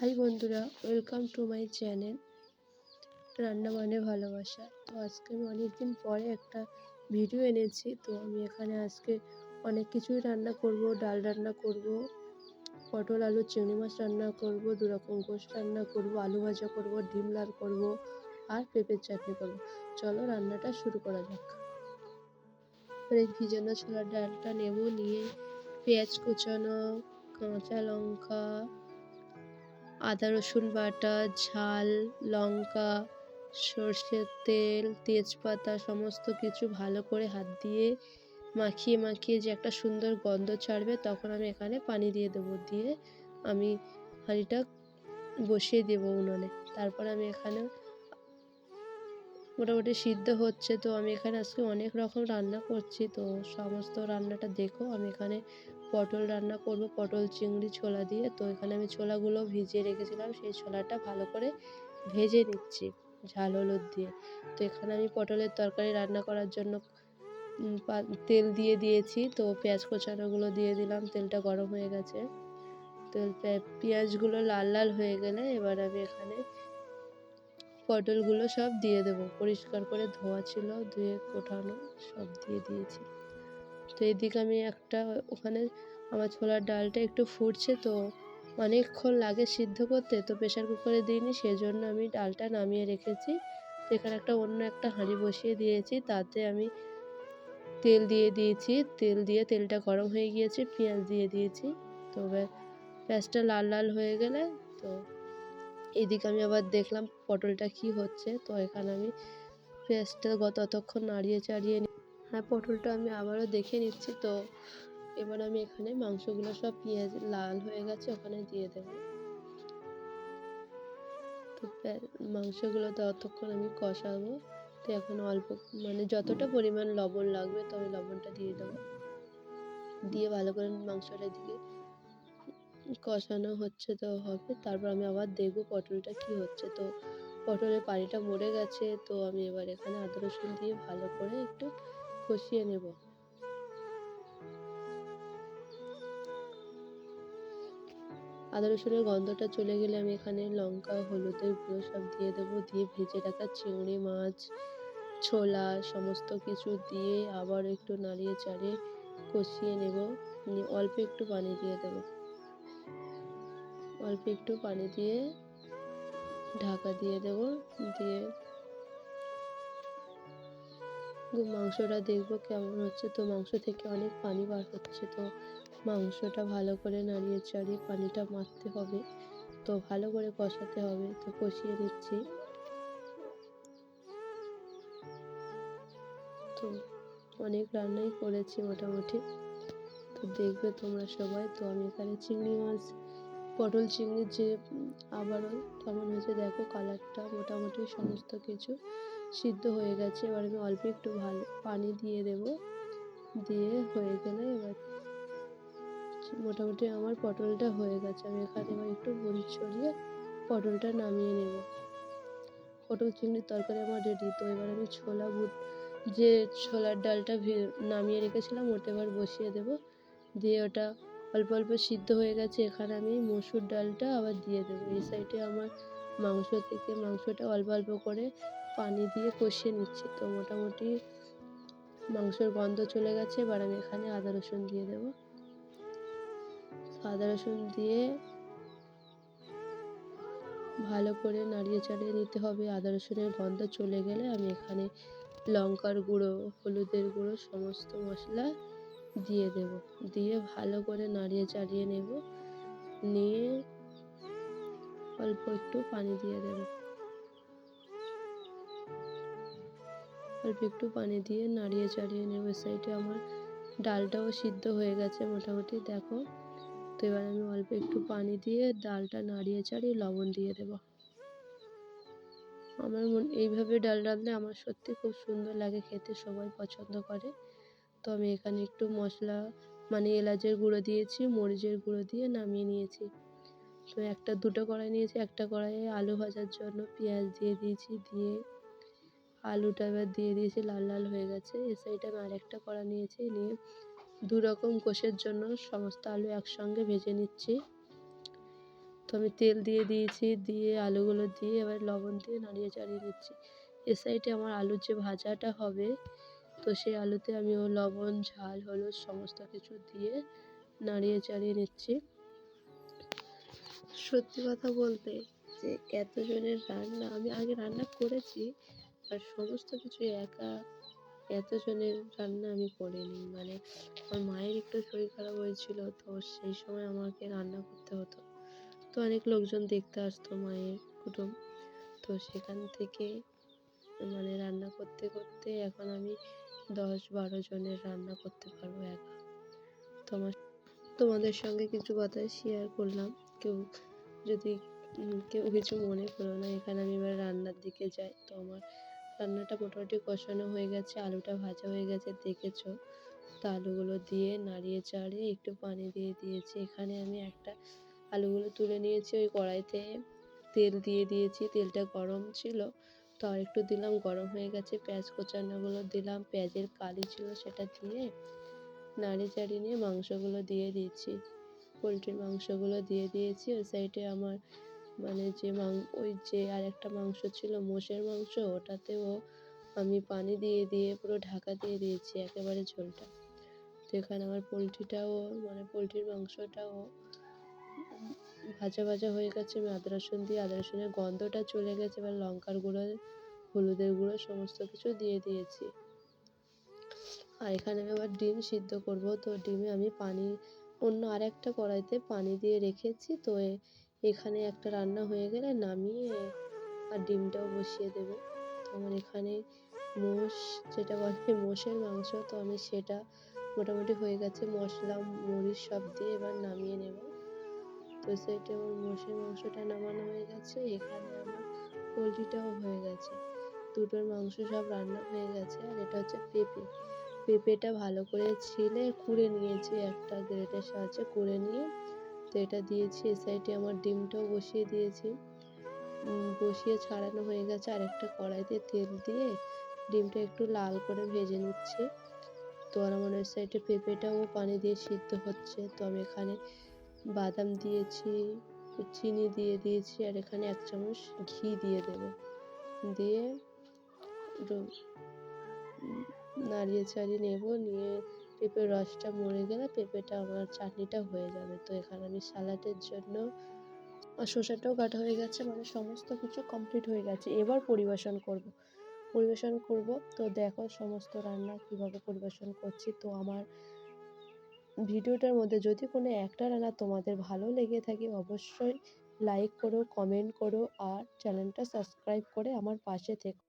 High বন্ধুরা, welcome to my channel রান্না মানে ভালোবাসা। তো আজকে আমি অনেকদিন পরে একটা ভিডিও এনেছি। তো আমি এখানে আজকে অনেক কিছুই রান্না করব। ডাল রান্না করব, পটল আলু চিংড়ি মাছ রান্না করব, দু রকম গোশ রান্না করব, আলু ভাজা করব, ডিম লাল করব আর পেঁপের চাটনি করব। চলো রান্নাটা শুরু করা যাক। এই ভিজানো ছোলার ডালটা নেব, নিয়ে পেঁয়াজ কুচানো, কাঁচা লঙ্কা, আদা রসুন বাটা, ঝাল, লঙ্কা, সর্ষের তেল, তেজপাতা সমস্ত কিছু ভালো করে হাত দিয়ে মাখিয়ে মাখিয়ে যে একটা সুন্দর গন্ধ ছাড়বে, তখন আমি এখানে পানি দিয়ে দেবো। দিয়ে আমি হাঁড়িটা বসিয়ে দেবো উনুনে। তারপর আমি এখানে মোটামুটি সিদ্ধ হচ্ছে। তো আমি এখানে আজকে অনেক রকম রান্না করছি, তো সমস্ত রান্নাটা দেখো। আমি এখানে পটল রান্না করব, পটল চিংড়ি ছোলা দিয়ে। তো এখানে আমি ছোলাগুলো ভিজিয়ে রেখেছিলাম, সেই ছোলাটা ভালো করে ভেজে নিচ্ছি ঝাল হলুদ দিয়ে। তো এখানে আমি পটলের তরকারি রান্না করার জন্য তেল দিয়ে দিয়েছি। তো পেঁয়াজ কোচানোগুলো দিয়ে দিলাম, তেলটা গরম হয়ে গেছে। পেঁয়াজগুলো লাল লাল হয়ে গেলে এবার আমি এখানে পটলগুলো সব দিয়ে দেবো। পরিষ্কার করে ধোয়া ছিল, ধুয়ে ওঠানো, সব দিয়ে দিয়েছি। তো এদিকে আমি ওখানে আমার ছোলার ডালটা একটু ফুটছে, তো অনেকক্ষণ লাগে সিদ্ধ করতে, তো প্রেশার কুকারে দিইনি, সেজন্য আমি ডালটা নামিয়ে রেখেছি। তো এখানে অন্য একটা হাঁড়ি বসিয়ে দিয়েছি, তাতে আমি তেল দিয়ে দিয়েছি। তেল দিয়ে তেলটা গরম হয়ে গিয়েছে, পেঁয়াজ দিয়ে দিয়েছি। তো পেঁয়াজটা লাল লাল হয়ে গেলে, তো এইদিকে আমি আবার দেখলাম পটলটা কি হচ্ছে। তো এখানে আমি পেঁয়াজটা ততক্ষণ নাড়িয়ে চাড়িয়ে হ্যাঁ, পটলটা আমি আবারও দেখে নিচ্ছি। তো এবার আমি এখানে মাংসগুলো সব পেঁয়াজ লাল হয়ে গেছে, ওখানে দিয়ে দেবো। তো মাংসগুলো ততক্ষণ আমি কষাবো। তো এখন অল্প যতটা পরিমাণ লবণ লাগবে, তো আমি লবণটা দিয়ে দেবো। দিয়ে ভালো করে মাংসটা দিকে কষানো হচ্ছে, তো হবে। তারপর আমি আবার দেখবো পটলটা কি হচ্ছে। তো পটলের পানিটা মরে গেছে। তো আমি এবার এখানে আদা রসুন দিয়ে ভালো করে একটু কষিয়ে নেব। আদা রসুনের গন্ধটা চলে গেলে আমি এখানে লঙ্কা, হলুদের গুঁড়ো সব দিয়ে দেবো। দিয়ে ভেজে রাখা চিংড়ি মাছ, ছোলা সমস্ত কিছু দিয়ে আবার একটু নাড়িয়ে চাড়িয়ে কষিয়ে নেব। অল্প একটু পানি দিয়ে দেব। অল্প একটু পানি দিয়ে ঢাকা দিয়ে দেব। দিয়ে মাংসটা দেখবো কেমন হচ্ছে। তো মাংস থেকে অনেক পানি বার হচ্ছে। তো মাংসটা ভালো করে নাড়িয়ে চাড়িয়ে পানিটা মারতে হবে। তো ভালো করে কষাতে হবে। তো কষিয়ে নিচ্ছি। তো অনেক রান্নাই করেছি মোটামুটি, তো দেখবে তোমরা সবাই। তো আমি এখানে চিংড়ি মাছ, পটল চিংড়ির যে আবারও কেমন হয়েছে দেখো, কালারটা মোটামুটি সমস্ত কিছু সিদ্ধ হয়ে গেছে। এবার আমি অল্প একটু ভালো পানি দিয়ে দেব। দিয়ে হয়ে গেলে এবার মোটামুটি আমার পটলটা হয়ে গেছে। আমি এখানে এবার একটু মরিচ ছড়িয়ে পটলটা নামিয়ে নেব। পটল চিংড়ির তরকারি আমার রেডি। তো এবার আমি যে ছোলার ডালটা নামিয়ে রেখেছিলাম, ওটা এবার বসিয়ে দেব। দিয়ে ওটা অল্প অল্প সিদ্ধ হয়ে গেছে। এখানে আমি মসুর ডালটা আবার দিয়ে দেবো। এই সাইডে আমার মাংসটা অল্প অল্প করে পানি দিয়ে কষিয়ে নিচ্ছি। তো মোটামুটি মাংসের গন্ধ চলে গেছে। এবার আমি এখানে আদা রসুন দিয়ে দেবো। আদা রসুন দিয়ে ভালো করে নাড়িয়ে চাড়িয়ে নিতে হবে। আদা রসুনের গন্ধ চলে গেলে আমি এখানে লঙ্কার গুঁড়ো, হলুদের গুঁড়ো সমস্ত মশলা দিয়ে দেব। দিয়ে ভালো করে নাড়িয়ে চাড়িয়ে নেব। নিয়ে অল্প একটু পানি দিয়ে দেব। অল্প একটু পানি দিয়ে নাড়িয়ে চাড়িয়ে নেব। সাইডে আমার ডালটাও সিদ্ধ হয়ে গেছে মোটামুটি, দেখো। তো এবার আমি অল্প একটু পানি দিয়ে ডালটা নাড়িয়ে চাড়িয়ে লবণ দিয়ে দেব। এইভাবে ডাল রাঁধলে আমার সত্যি খুব সুন্দর লাগে খেতে, সবাই পছন্দ করে। তো আমি এখানে একটু মশলা এলাচের গুঁড়ো দিয়েছি, মরিচের গুঁড়ো দিয়ে নামিয়ে নিয়েছি। তো দুটো কড়াই নিয়েছি। একটা কড়াইয়ে আলু ভাজার জন্য পেঁয়াজ দিয়ে দিয়েছি। দিয়ে আলুটা এবার দিয়ে দিয়েছি, লাল লাল হয়ে গেছে। এ সাইডে আমি আরেকটা কড়া নিয়েছি, নিয়ে দু রকম কষের জন্য সমস্ত আলু একসঙ্গে ভেজে নিচ্ছি। তো আমি তেল দিয়ে দিয়েছি, দিয়ে আলুগুলো দিয়ে এবার লবণ দিয়ে নাড়িয়ে চাড়িয়ে নিচ্ছি। এ সাইডে আমার আলুর যে ভাজাটা হবে, তো সেই আলুতে আমিও লবণ, ঝাল, হলুদ সমস্ত কিছু দিয়ে নাড়িয়ে চাড়িয়ে নিচ্ছি। সত্যি কথা বলতে যে এতজনের রান্না আমি আগে রান্না করেছি, আর সমস্ত কিছু একা এতজনের রান্না আমি করিনি। মানে আমার মায়ের একটু শরীর খারাপ হয়েছিল, তো সেই সময় আমাকে রান্না করতে হতো। তো অনেক লোকজন দেখতে আসতো মায়ের কুটুম। তো সেখান থেকে মানে রান্না করতে করতে এখন আমি 10-12 জনের রান্না করতে পারবো একা। তোমার তোমাদের সঙ্গে কিছু কথা শেয়ার করলাম। কেউ যদি কেউ কিছু মনে করো না, এখানে আমি এবার রান্নার দিকে যাই। তো আমার রান্নাটা মোটামুটি কষানো হয়ে গেছে, আলুটা ভাজা হয়ে গেছে দেখেছো। তো আলুগুলো দিয়ে নাড়িয়ে চাড়িয়ে একটু পানি দিয়ে দিয়েছি। এখানে আমি আলুগুলো তুলে নিয়েছি, ওই কড়াইতে তেল দিয়ে দিয়েছি, তেলটা গরম ছিল। তো আরেকটু দিলাম, গরম হয়ে গেছে, পেঁয়াজ কোচানোগুলো দিলাম, পেঁয়াজের কালি ছিল সেটা দিয়ে নাড়িয়ে চাড়িয়ে নিয়ে মাংসগুলো দিয়ে দিয়েছি। পোলট্রির মাংসগুলো দিয়ে দিয়েছি। ওই সাইডে আমার মানে ওই যে আরেকটা মাংস ছিল মোষের মাংস, ওটাতেও আমি পানি দিয়ে দিয়ে পুরো ঢাকা দিয়ে দিয়েছি একেবারে ঝোলটা। তো এখানে আমার পোলট্রিটাও মানে পোলট্রির মাংসটাও ভাজা ভাজা হয়ে গেছে। আমি আদা রসুন দিয়ে আদা রসুনের গন্ধটা চলে গেছে, এবার লঙ্কার গুঁড়ো, হলুদের গুঁড়ো সমস্ত কিছু দিয়ে দিয়েছি। আর এখানে আমি আবার ডিম সিদ্ধ করব। তো ডিমে আমি অন্য আরেকটা কড়াইতে পানি দিয়ে রেখেছি। তো এখানে একটা রান্না হয়ে গেলে নামিয়ে আর ডিমটাও বসিয়ে দেবো। তো আমার এখানে মোষ, যেটা বলে মোষের মাংস, তো আমি সেটা মোটামুটি হয়ে গেছে, মশলা মরিচ সব দিয়ে এবার নামিয়ে নেব। তো সেটা আমার মোষের মাংসটা নামানো হয়ে গেছে। এখানে আমার পোলট্রিটাও হয়ে গেছে, দুটোর মাংস সব রান্না হয়ে গেছে। আর এটা হচ্ছে পেঁপেটা ভালো করে ছিলে কুড়ে নিয়েছি, একটা গ্রেটের সাহায্যে কুড়ে নিয়ে তো এটা দিয়েছি। এ সাইডে আমার ডিমটাও বসিয়ে দিয়েছি, বসিয়ে ছাড়ানো হয়ে গেছে। আর একটা কড়াইতে তেল দিয়ে ডিমটা একটু লাল করে ভেজে নিচ্ছি। তো আর আমার ওই সাইডে পেঁপেটাও পানি দিয়ে সিদ্ধ হচ্ছে। তো আমি এখানে বাদাম দিয়েছি, চিনি দিয়ে দিয়েছি, আর এখানে 1 চামচ ঘি দিয়ে দেবো। দিয়ে একটু নাড়িয়ে চাড়িয়ে নেব, নিয়ে পেঁপের রসটা মরে গেলে পেঁপেটা আমার চাটনিটা হয়ে যাবে। তো এখানে আমি স্যালাডের জন্য শসাটাও কাটা হয়ে গেছে, মানে সমস্ত কিছু কমপ্লিট হয়ে গেছে। এবার পরিবেশন করব। তো দেখো সমস্ত রান্না কীভাবে পরিবেশন করছি। তো আমার ভিডিওটার মধ্যে যদি কোনো একটা রান্না তোমাদের ভালো লেগে থাকে, অবশ্যই লাইক করো, কমেন্ট করো, আর চ্যানেলটা সাবস্ক্রাইব করে আমার পাশে থেকো।